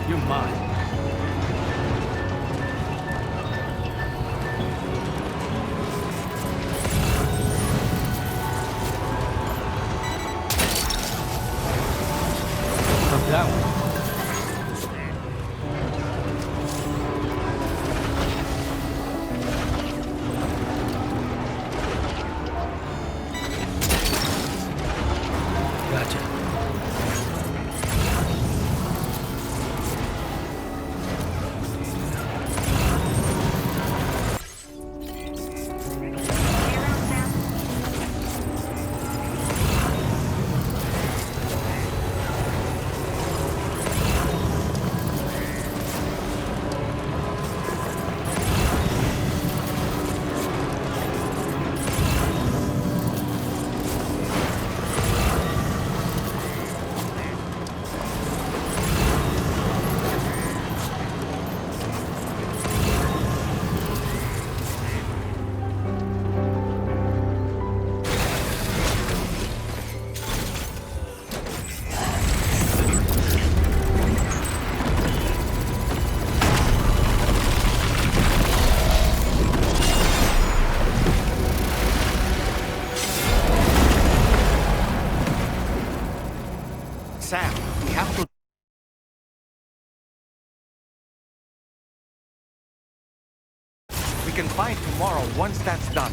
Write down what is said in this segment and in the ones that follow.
You're mine. Come down. Sam, we have to... We can find tomorrow once that's done.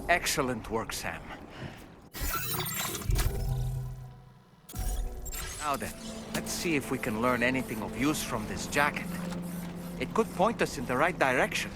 Excellent work, Sam. Now then, let's see if we can learn anything of use from this jacket. It could point us in the right direction.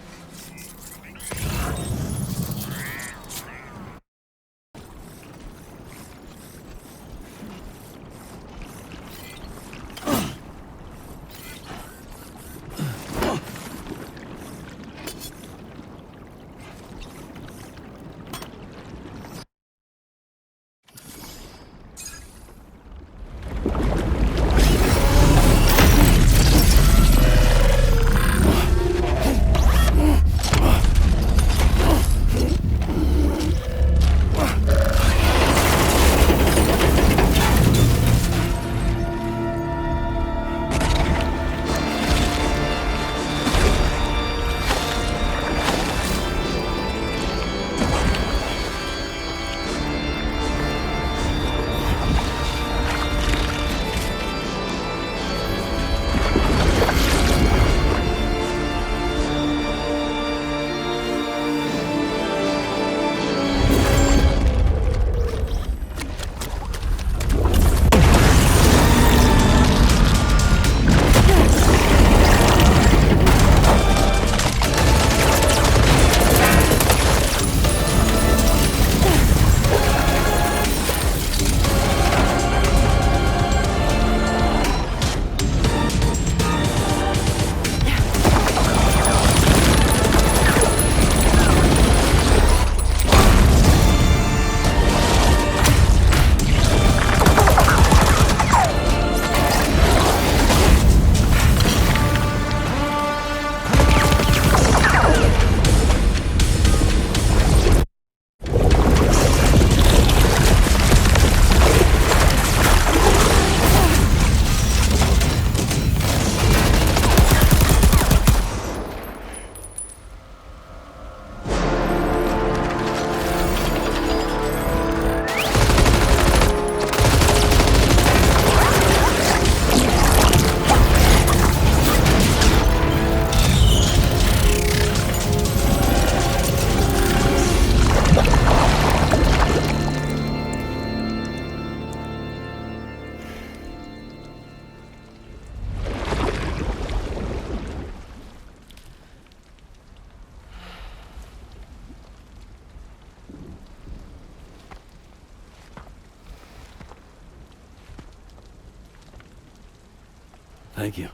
Thank you.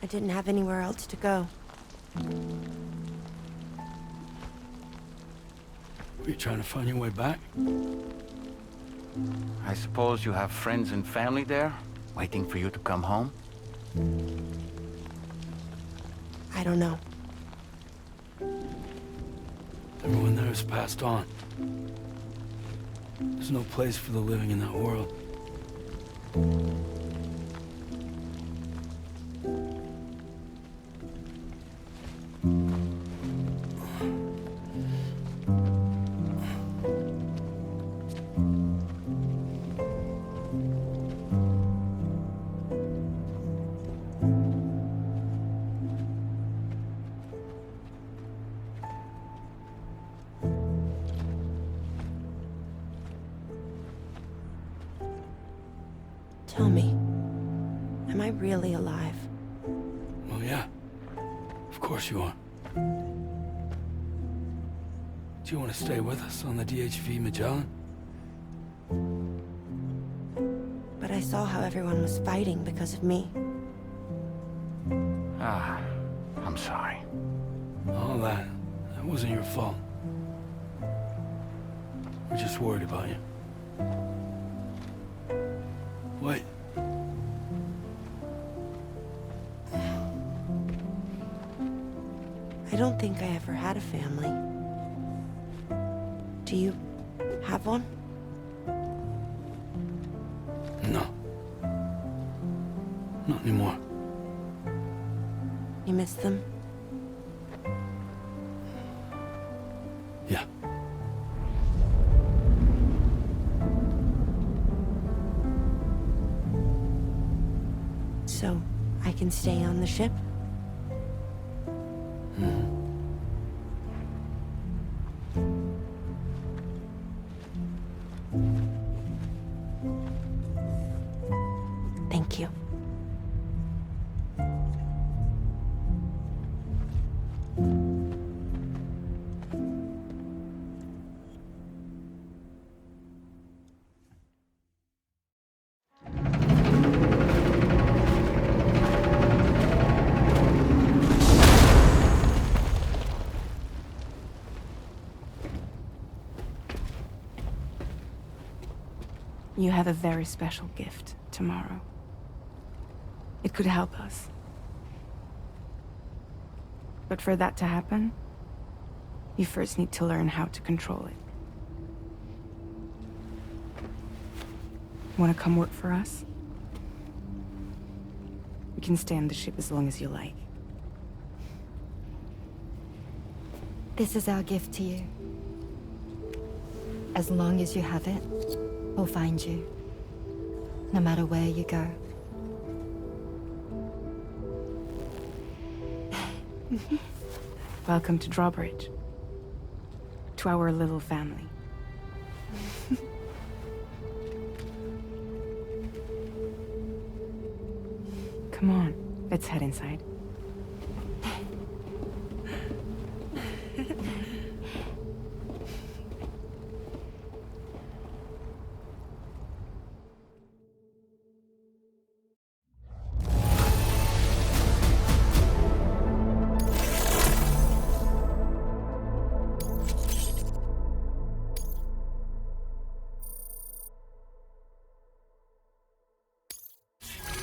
I didn't have anywhere else to go. Were you trying to find your way back? I suppose you have friends and family there, waiting for you to come home? I don't know. Everyone there has passed on. There's no place for the living in that world. Tell me, am I really alive? Well, yeah. Of course you are. Do you want to stay with us on the DHV Magellan? But I saw how everyone was fighting because of me. Ah, I'm sorry. All that wasn't your fault. We're just worried about you. Wait. I don't think I ever had a family. Do you have one? No. Not anymore. You miss them? Yeah. So, I can stay on the ship? Thank you. You have a very special gift tomorrow. It could help us. But for that to happen, you first need to learn how to control it. Want to come work for us? You can stay on the ship as long as you like. This is our gift to you. As long as you have it, we'll find you. No matter where you go. Welcome to Drawbridge. To our little family. Come on, let's head inside.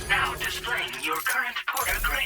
Now displaying your current porter grade.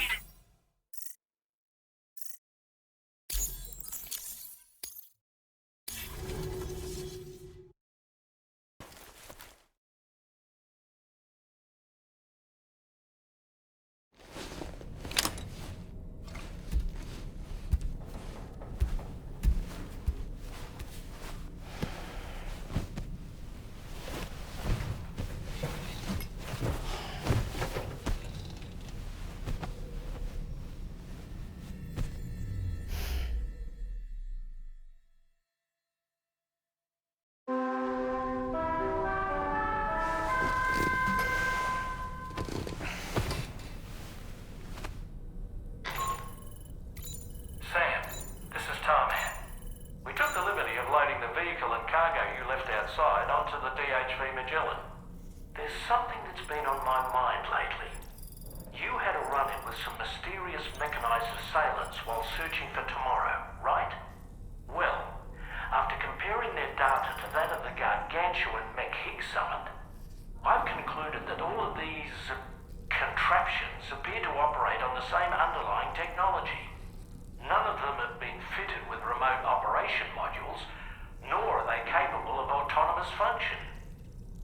Sam, this is Tom. We took the liberty of loading the vehicle and cargo you left outside onto the DHV Magellan. There's something that's been on my mind lately. You had a run-in with some mysterious mechanized assailants while searching for tomorrow, right? Well, after comparing their data to that of the gargantuan mech Higgs summoned, I've concluded that all of these contraptions appear to operate on the same underlying technology. None of them have been fitted with remote operation modules, nor are they capable of autonomous function.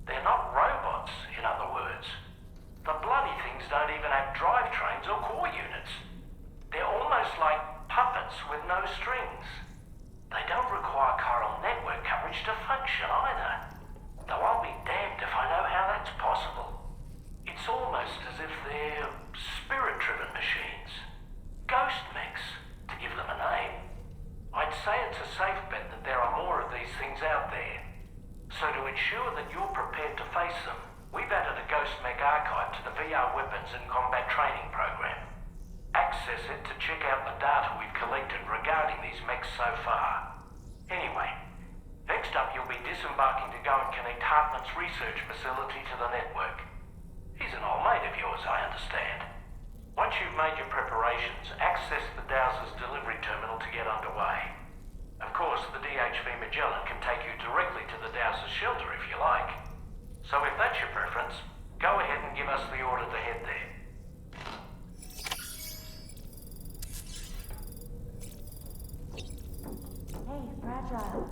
They're not robots, in other words. The bloody things don't even have drivetrains or core units. They're almost like puppets with no strings. They don't require chiral network coverage to function either. Though I'll be damned if I know how that's possible. It's almost as if they're spirit-driven machines. Ghost mechs, to give them a name. I'd say it's a safe bet that there are more of these things out there. So to ensure that you're prepared to face them, we've added a Ghost Mech archive to the VR Weapons and Combat Training program. Access it to check out the data we've collected regarding these mechs so far. Anyway, next up you'll be disembarking to go and connect Hartman's research facility to the network. He's an old mate of yours, I understand. Once you've made your preparations, access the Dowser's delivery terminal to get underway. Of course, the DHV Magellan can take you directly to the Dowser's shelter if you like. So if that's your preference, go ahead and give us the order to head there. Hey, Fragile.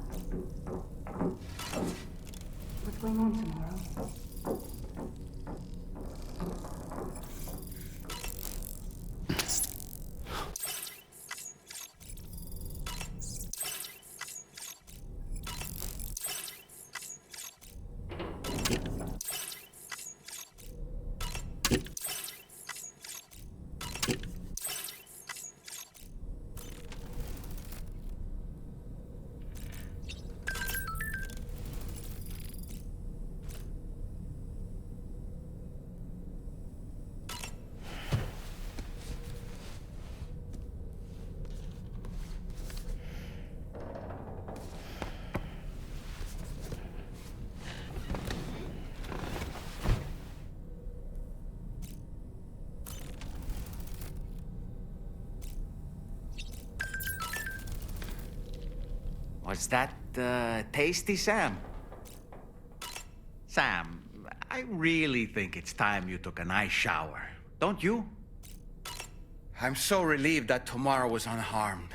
What's going on tomorrow? Was that tasty, Sam? Sam, I really think it's time you took a nice shower. Don't you? I'm so relieved that Tamara was unharmed.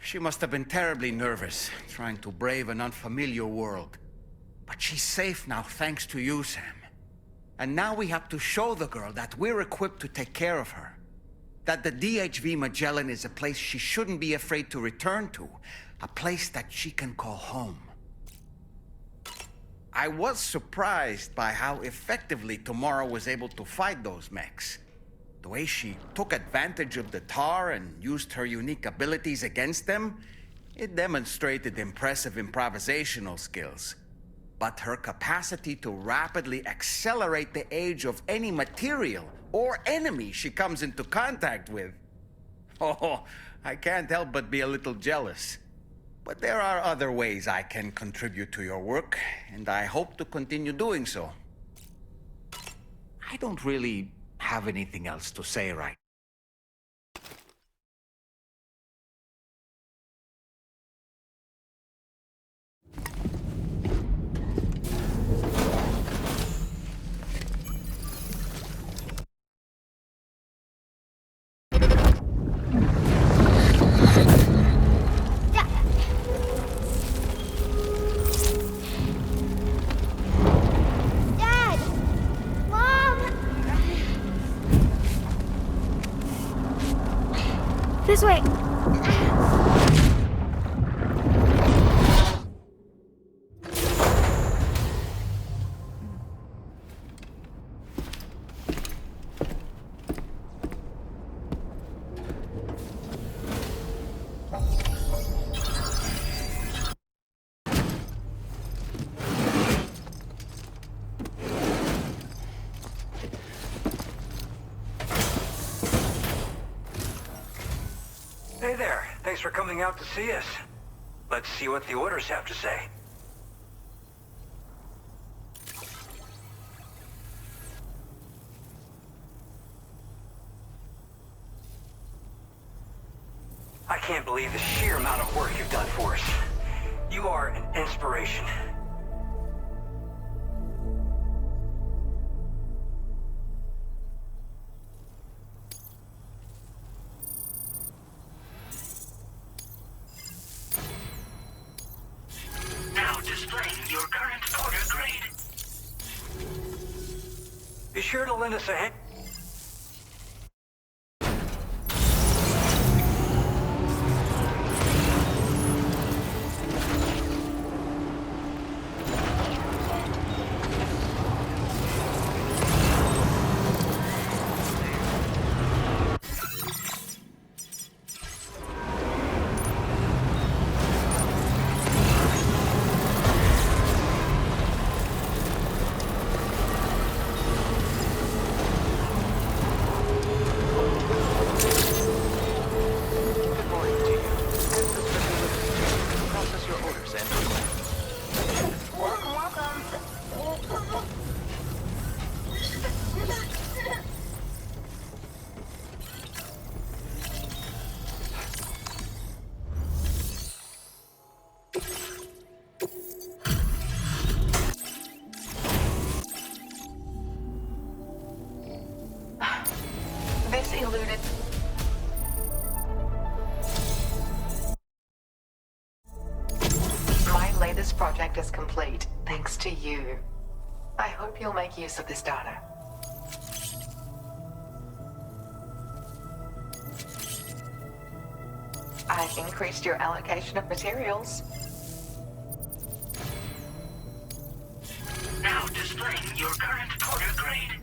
She must have been terribly nervous, trying to brave an unfamiliar world. But she's safe now, thanks to you, Sam. And now we have to show the girl that we're equipped to take care of her. That the DHV Magellan is a place she shouldn't be afraid to return to. A place that she can call home. I was surprised by how effectively Tamara was able to fight those mechs. The way she took advantage of the tar and used her unique abilities against them, it demonstrated impressive improvisational skills. But her capacity to rapidly accelerate the age of any material or enemy she comes into contact with. Oh, I can't help but be a little jealous. But there are other ways I can contribute to your work, and I hope to continue doing so. I don't really have anything else to say right. This way! Hey there. Thanks for coming out to see us. Let's see what the orders have to say. can't believe the sheer amount of work you've done for us. You are an inspiration. Now displaying your current order grade. Be sure to lend us a hand. This eluded. My latest project is complete, thanks to you. I hope you'll make use of this data. I've increased your allocation of materials. Now displaying your current order grade.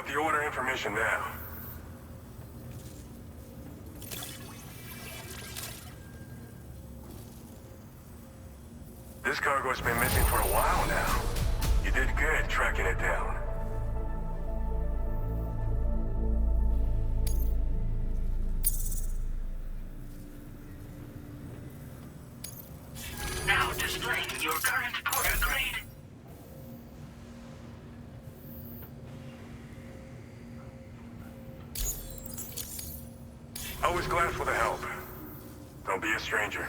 up the order information now. This cargo's been missing for a while now. You did good tracking it down. Now displaying your current porter grade. Always glad for the help. Don't be a stranger.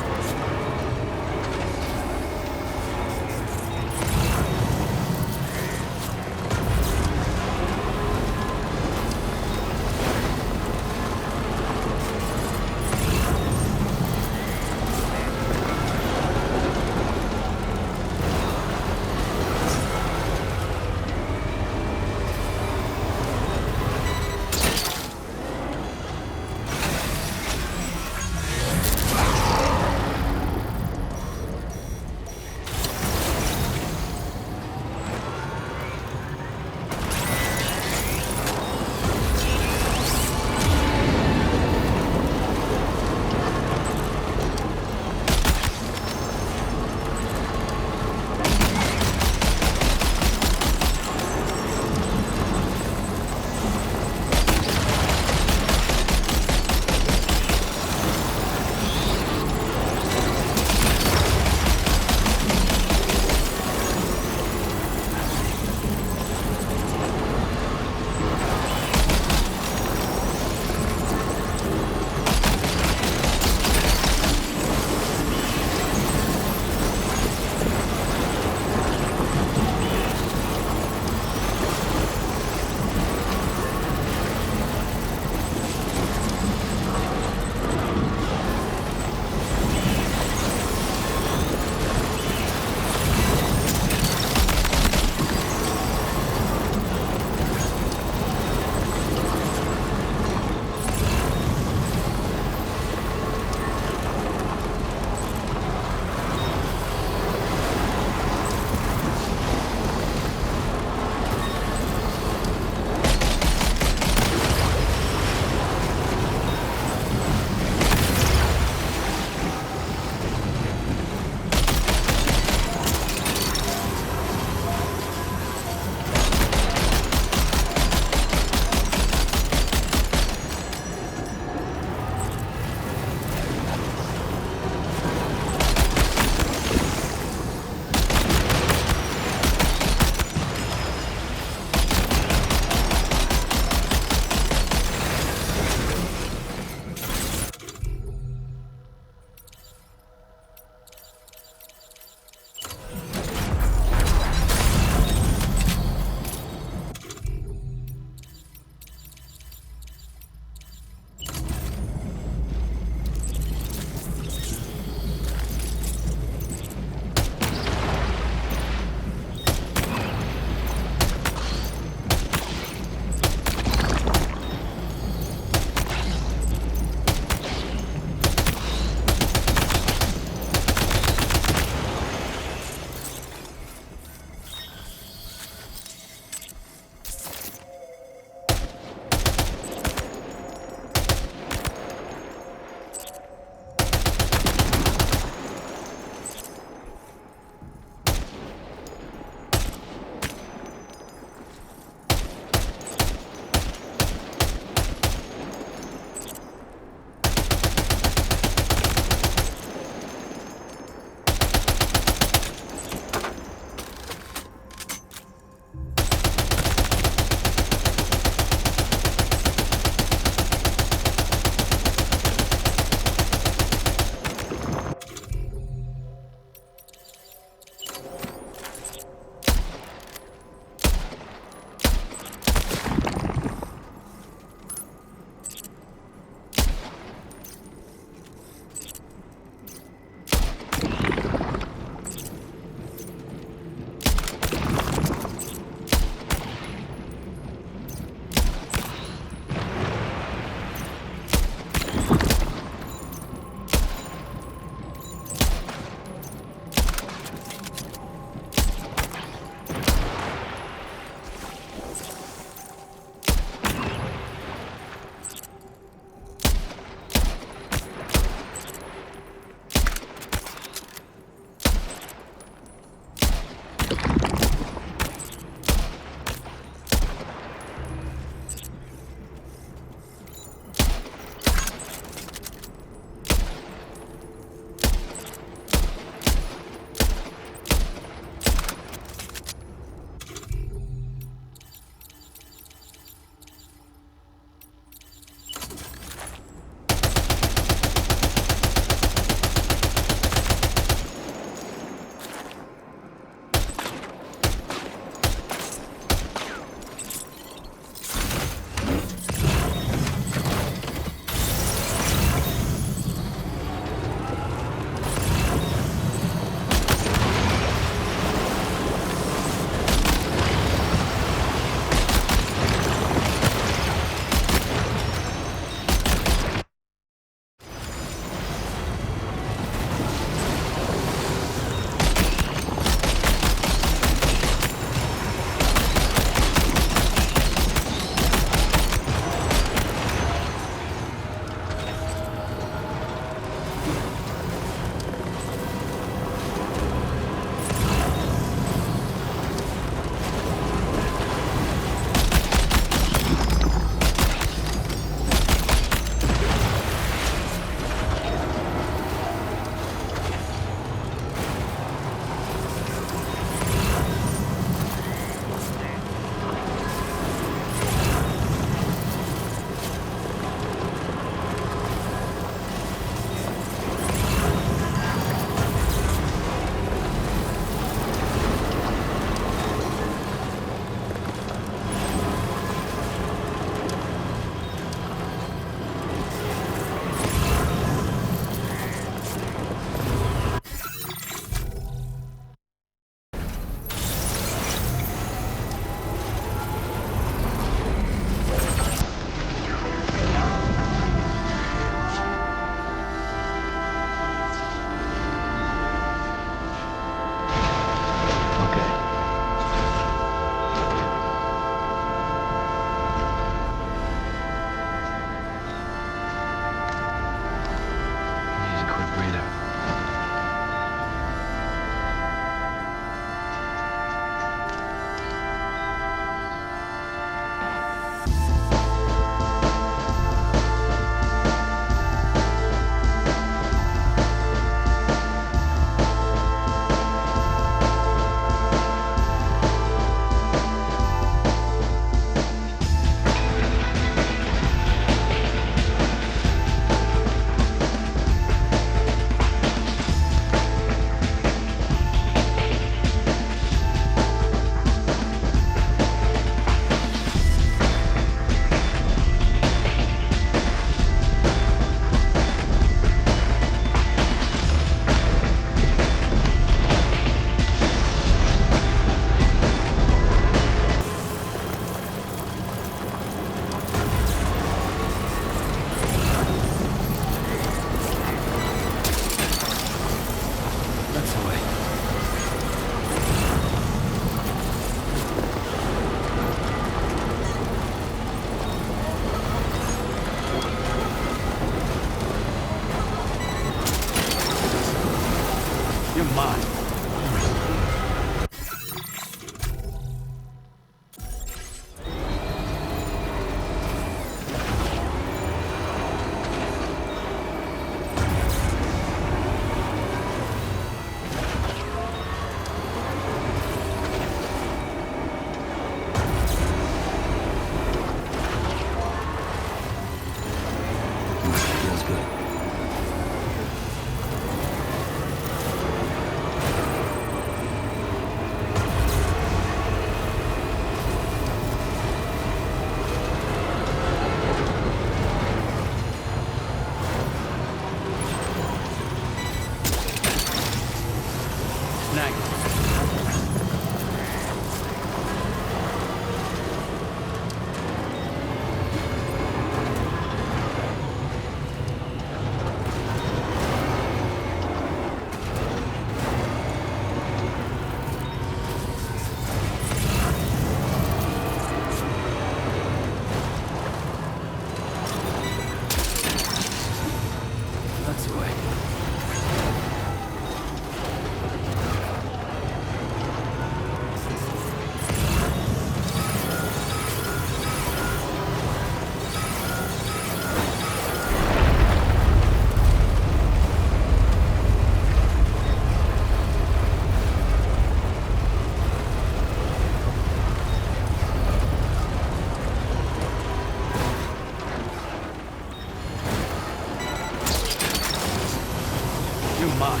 mine.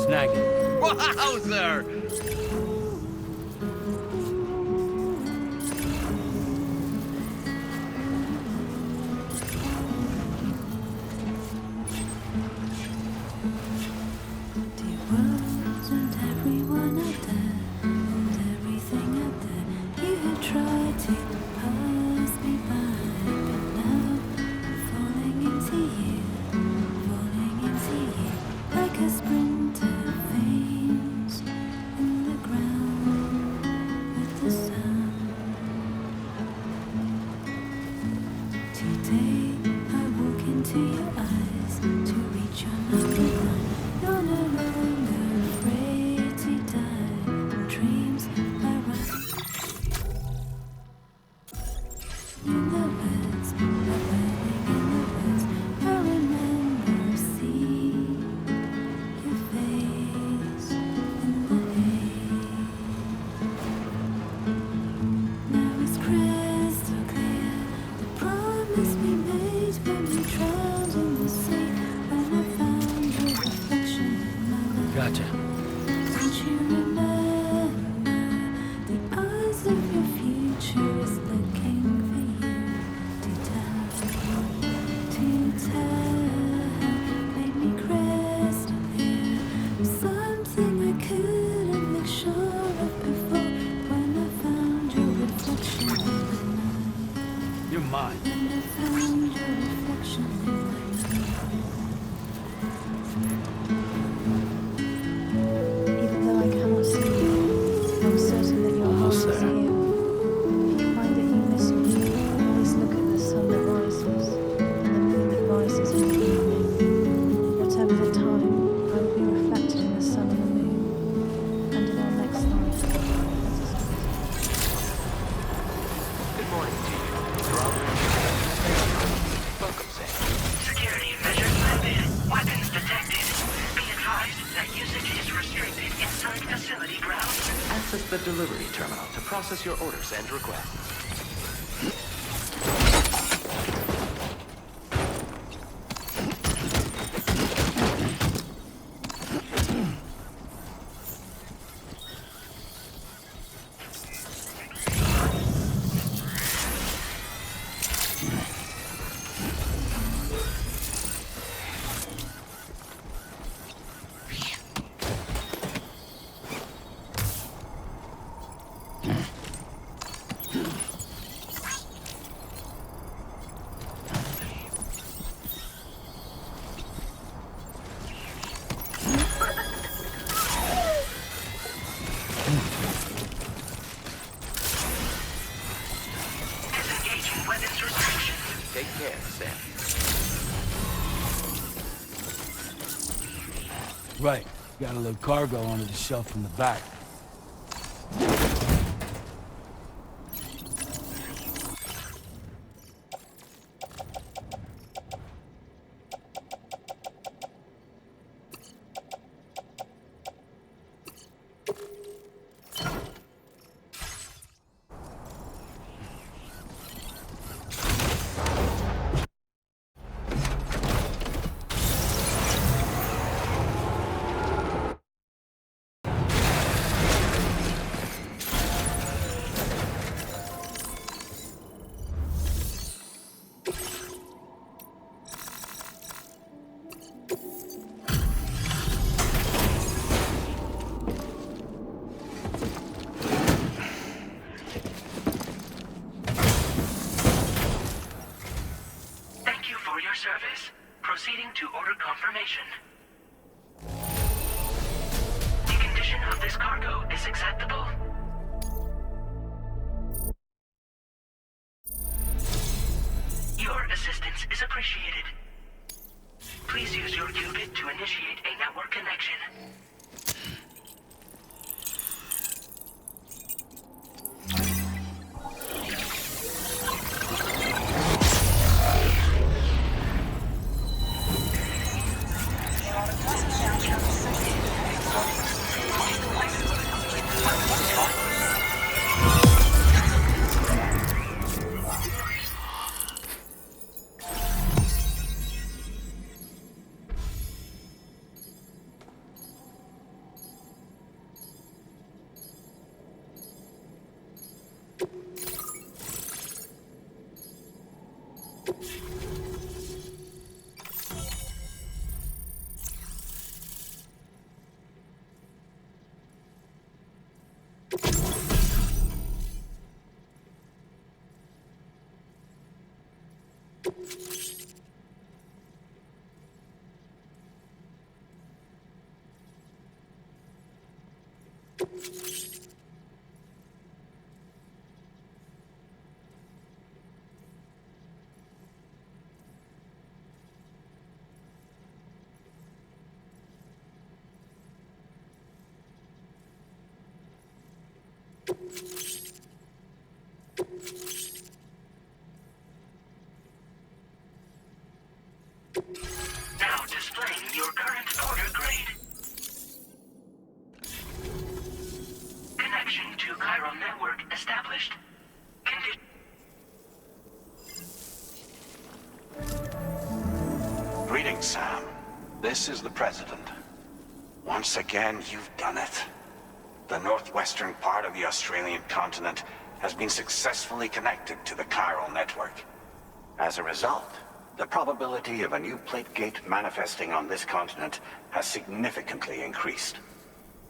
Snag it. Wowzer! And everyone out there, and everything out there, you have tried to pass me by, but now I'm falling into you, like a sprinter faints in the ground with the sound. Today I walk into your eyes to reach your number one. You're no longer afraid to die. Dreams are rising in the woods, are burning in the woods. I remember seeing your face in the hay. Now it's crystal clear, the promise we made when we drowned in the sea. When I found your reflection in my life. Gotcha. Don't you remember? The eyes of your future is looking for you to tell, made me crystal clear. Something I couldn't make sure of before. When I found your reflection in the night. You're mine. When I found your reflection in my Even though I cannot see you, I'm certain that your heart Almost is there. here. If you find that you miss me, always look at the sun that rises and the moon that rises in the evening. Whatever the time, I will be reflected in the sun and the moon. And in our next life, let us Good morning to you. You're all welcome, Sam. Security measures lifted. Weapons detected. Be advised that usage is restricted inside facility grounds. Access the delivery terminal to process your orders and requests. Disengaging weapons restrictions. Take care, Sam. Right. Gotta load cargo onto the shelf in the back. service. Proceeding to order confirmation. The condition of this cargo is acceptable. assistance is appreciated. Please use your qubit to initiate a network connection. Now displaying your current order grade. Connection to chiral network established. Greetings, Sam. This is the President. Once again, you've done it. The northwestern part of the Australian continent has been successfully connected to the chiral network. As a result, the probability of a new plate gate manifesting on this continent has significantly increased.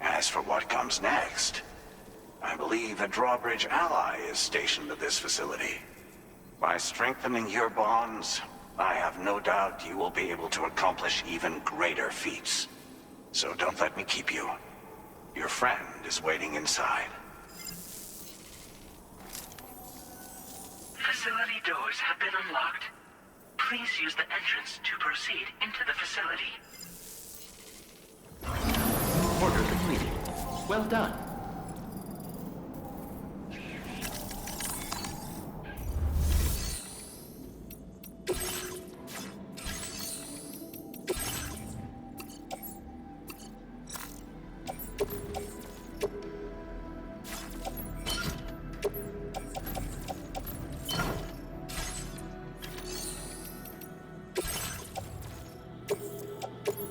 As for what comes next, I believe a drawbridge ally is stationed at this facility. By strengthening your bonds, I have no doubt you will be able to accomplish even greater feats. So don't let me keep you. Your friend is waiting inside. Facility doors have been unlocked. Please use the entrance to proceed into the facility. Order completed. Well done.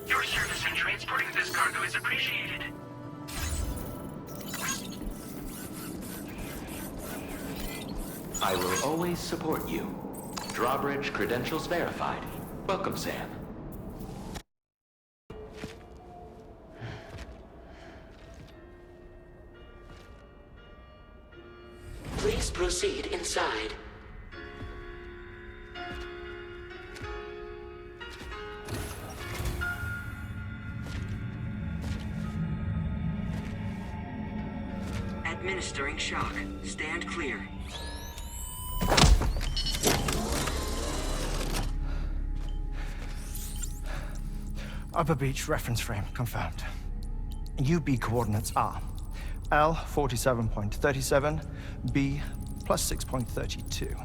Your service in transporting this cargo is appreciated. I will always support you. Drawbridge credentials verified. Welcome, Sam. Please proceed inside. Administering shock. Stand clear. Upper Beach reference frame confirmed. UB coordinates are L 47.37, B plus 6.32.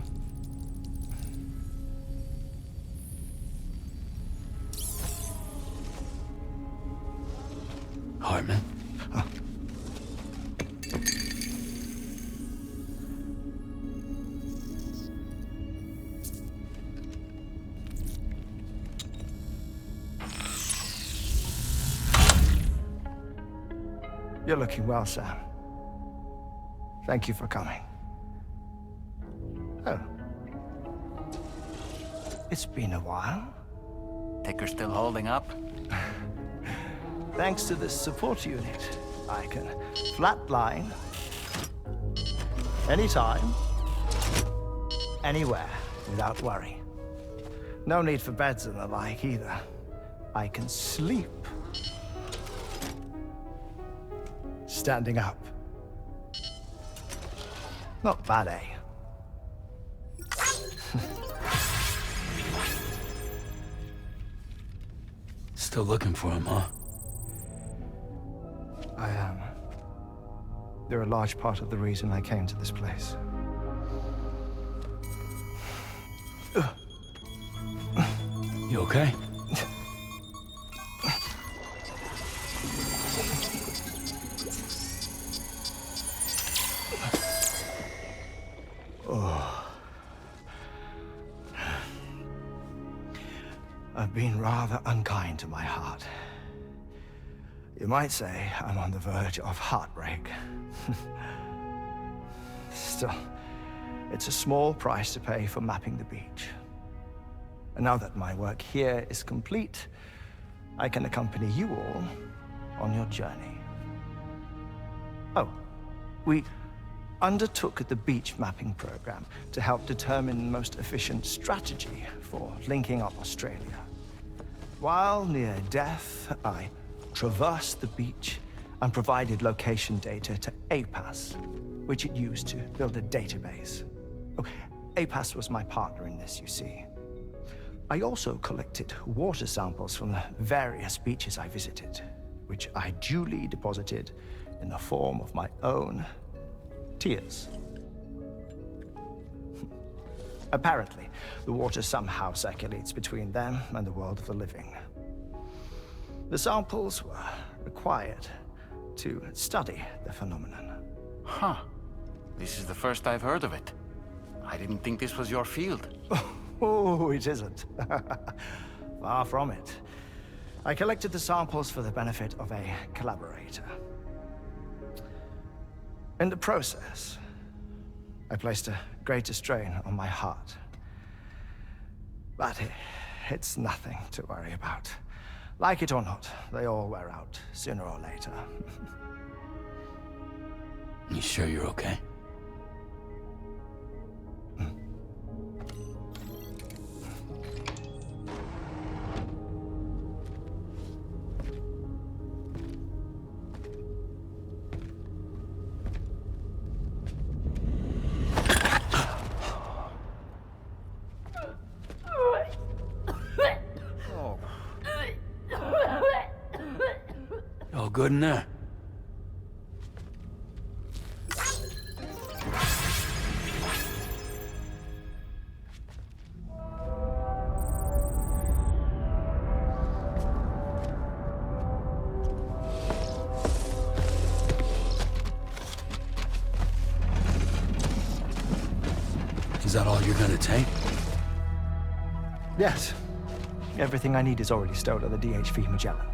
Hartman? You're looking well, Sam. Thank you for coming. Oh. It's been a while. Ticker's still holding up? Thanks to this support unit, I can flatline anytime, anywhere, without worry. No need for beds and the like either. I can sleep standing up. Not bad, eh? Still looking for him, huh? I am. They're a large part of the reason I came to this place. You okay? I've been rather unkind to my heart. You might say I'm on the verge of heartbreak. Still, it's a small price to pay for mapping the beach. And now that my work here is complete, I can accompany you all on your journey. Oh, we undertook the beach mapping program to help determine the most efficient strategy for linking up Australia. While near death, I traversed the beach and provided location data to APAS, which it used to build a database. Oh, APAS was my partner in this, you see. I also collected water samples from the various beaches I visited, which I duly deposited in the form of my own tears. Apparently, the water somehow circulates between them and the world of the living. The samples were required to study the phenomenon. Huh. This is the first I've heard of it. I didn't think this was your field. Oh, it isn't. Far from it. I collected the samples for the benefit of a collaborator. In the process, I placed a greater strain on my heart. But it's nothing to worry about. Like it or not, they all wear out, sooner or later. You sure you're okay? All good in there? Is that all you're gonna take? Yes. Everything I need is already stowed on the DHV Magellan.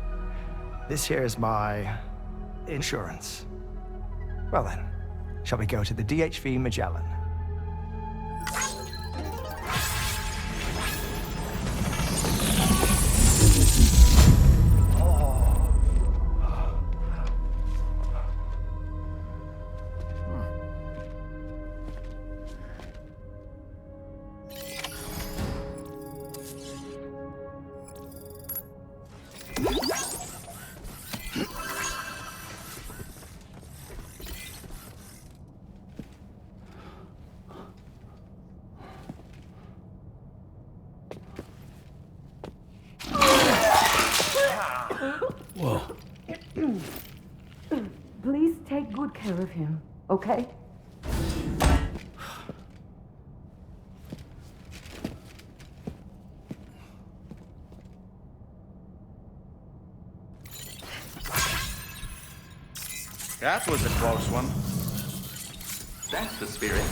This here is my insurance. Well then, shall we go to the DHV Magellan? Whoa. Please take good care of him, okay? That was a close one. That's the spirit.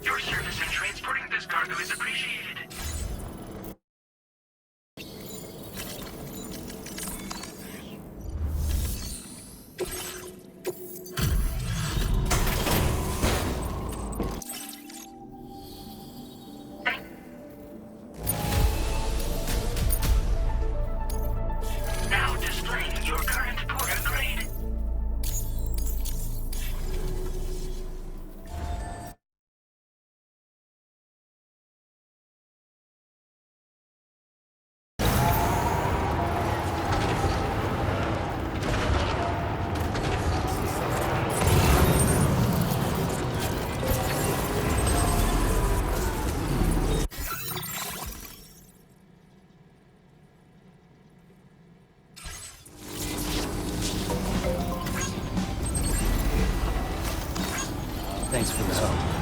Your service in transporting this cargo is appreciated. Thanks for the help.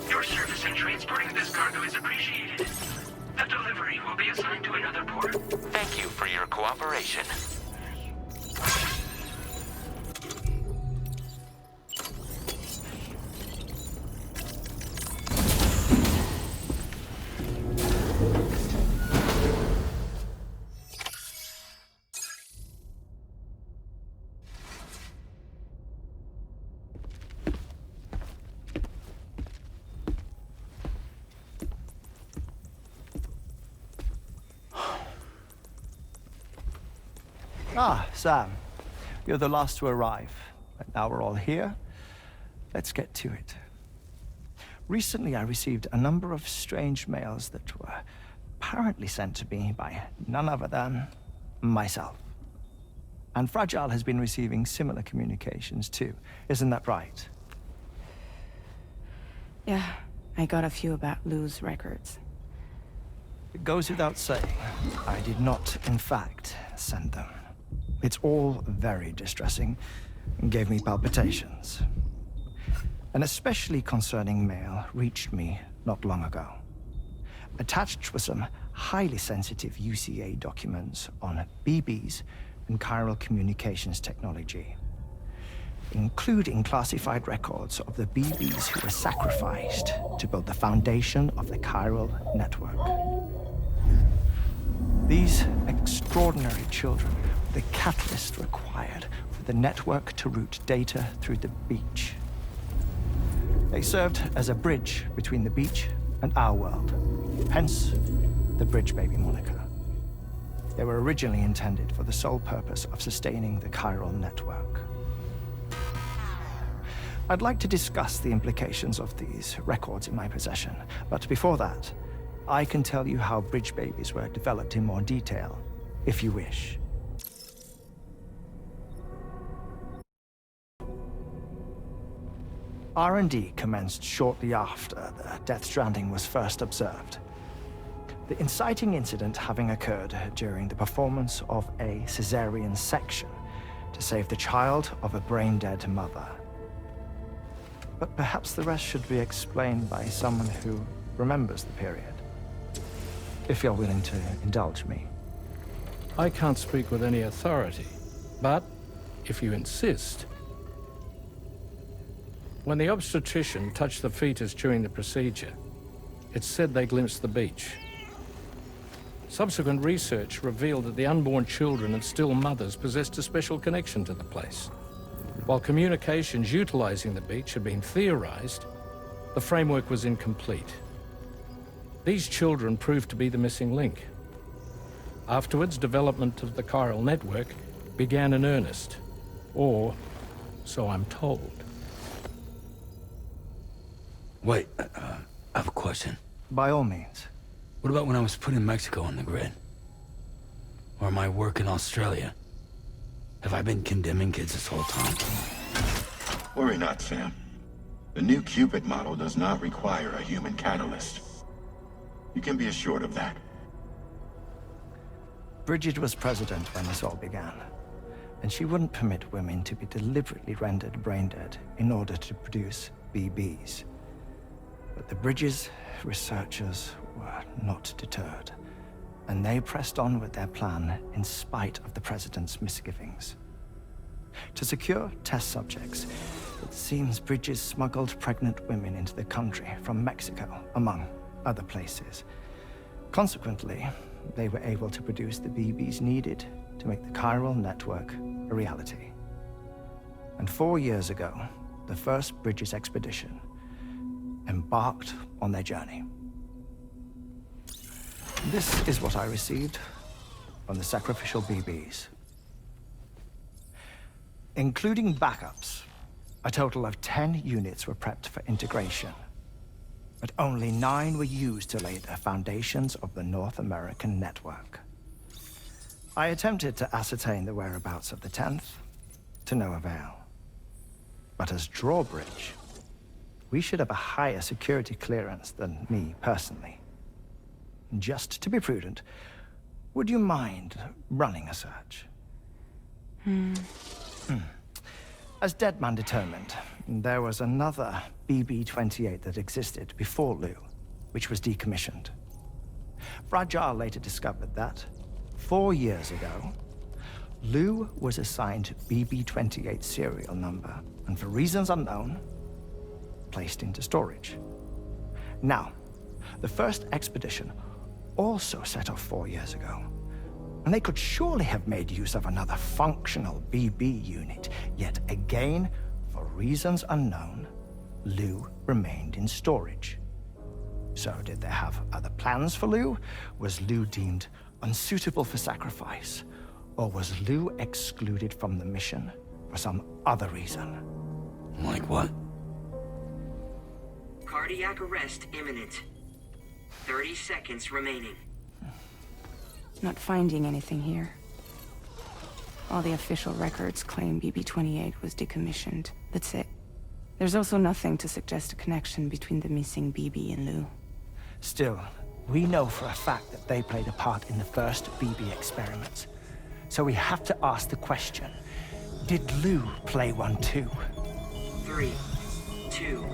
Your service in transporting this cargo is appreciated. The delivery will be assigned to another port. Thank you for your cooperation. Ah, Sam. You're the last to arrive. But now we're all here. Let's get to it. Recently, I received a number of strange mails that were apparently sent to me by none other than myself. And Fragile has been receiving similar communications too. Isn't that right? Yeah, I got a few about Lou's records. It goes without saying, I did not, in fact, send them. It's all very distressing and gave me palpitations. An especially concerning mail reached me not long ago. Attached were some highly sensitive UCA documents on BBs and chiral communications technology, including classified records of the BBs who were sacrificed to build the foundation of the chiral network. These extraordinary children were the catalyst required for the network to route data through the beach. They served as a bridge between the beach and our world, hence the Bridge Baby moniker. They were originally intended for the sole purpose of sustaining the chiral network. I'd like to discuss the implications of these records in my possession, but before that, I can tell you how Bridge Babies were developed in more detail, if you wish. R&D commenced shortly after the Death Stranding was first observed. The inciting incident having occurred during the performance of a cesarean section to save the child of a brain-dead mother. But perhaps the rest should be explained by someone who remembers the period. If you're willing to indulge me. I can't speak with any authority, but if you insist. When the obstetrician touched the fetus during the procedure, it's said they glimpsed the beach. Subsequent research revealed that the unborn children and still mothers possessed a special connection to the place. While communications utilizing the beach had been theorized, the framework was incomplete. These children proved to be the missing link. Afterwards, development of the chiral network began in earnest, or so I'm told. Wait, I have a question. By all means. What about when I was putting Mexico on the grid? Or my work in Australia? Have I been condemning kids this whole time? Worry not, Sam. The new Cupid model does not require a human catalyst. You can be assured of that. Bridget was president when this all began, and she wouldn't permit women to be deliberately rendered brain-dead in order to produce BBs. But the Bridges researchers were not deterred, and they pressed on with their plan in spite of the president's misgivings. To secure test subjects, it seems Bridges smuggled pregnant women into the country from Mexico, among other places. Consequently, they were able to produce the BBs needed to make the chiral network a reality. And 4 years ago, the first Bridges expedition embarked on their journey. This is what I received from the sacrificial BBs. Including backups, a total of 10 units were prepped for integration, but only 9 were used to lay the foundations of the North American network. I attempted to ascertain the whereabouts of the 10th, to no avail. But as drawbridge, we should have a higher security clearance than me personally. Just to be prudent, would you mind running a search? As Deadman determined, there was another BB-28 that existed before Lou, which was decommissioned. Fragile later discovered that, 4 years ago, Lou was assigned BB-28 serial number, and for reasons unknown, placed into storage. Now, the first expedition also set off 4 years ago, and they could surely have made use of another functional BB unit, yet again, for reasons unknown, Lou remained in storage. So did they have other plans for Lou? Was Lou deemed unsuitable for sacrifice? Or was Lou excluded from the mission for some other reason? Like what? Cardiac arrest imminent. 30 seconds remaining. Not finding anything here. All the official records claim BB-28 was decommissioned. That's it. There's also nothing to suggest a connection between the missing BB and Lou. Still, we know for a fact that they played a part in the first BB experiments. So we have to ask the question, did Lou play one too? 3, 2,